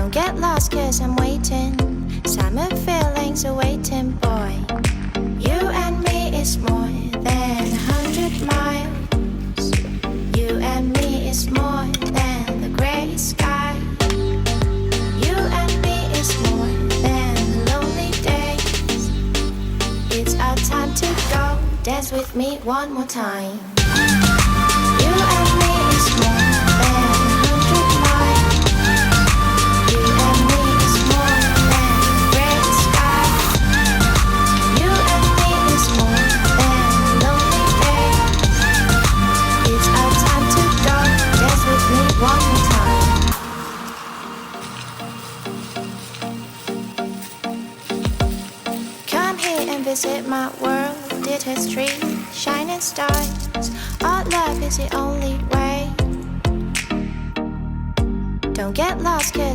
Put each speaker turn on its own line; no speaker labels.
Don't get lost cause I'm waiting. Summer feelings are waiting, boy. You and me is more than 100 miles. You and me is more than the grey sky. You and me is more than the lonely days. It's our time to go. Dance with me one more time. You and me is more than 100 miles. You and me is more than the grey sky. You and me is more than lonely days. It's our time to go. Dance with me one more time. Come here and visit my world. Did history, shining stars. Our love is the only way. Don't get lost cause